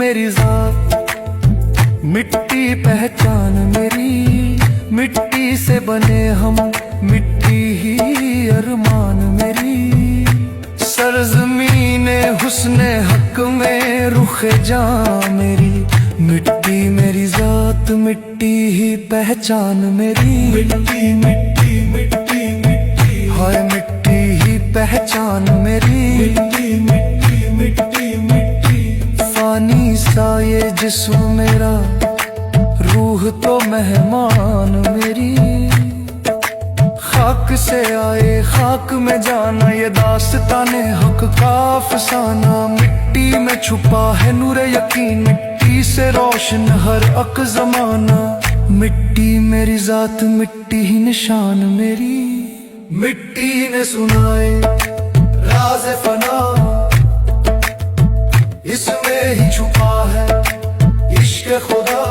मेरी जात मिट्टी पहचान मेरी, मिट्टी से बने हम मिट्टी ही अरमान मेरी। सरजमीने हुस्ने हक में रुखे जां मेरी, मिट्टी मेरी जात मिट्टी ही पहचान मेरी। मिट्टी मिट्टी मिट्टी मिट्टी हाय मिट्टी ही पहचान मेरी। मिट्टी मिट्टी मिट्टी मिट्टी फानी सा ये जिस्म मेरा, रूह तो मेहमान मेरी। खाक से आए खाक में जाना, ये दास्ताने हक का अफसाना। मिट्टी में छुपा है नूरे यकीन, मिट्टी से रोशन हर अक जमाना। मिट्टी मेरी जात मिट्टी ही निशान मेरी। मिट्टी ने सुनाए राज फना, इसमें ही छुपा है इश्क खुदा।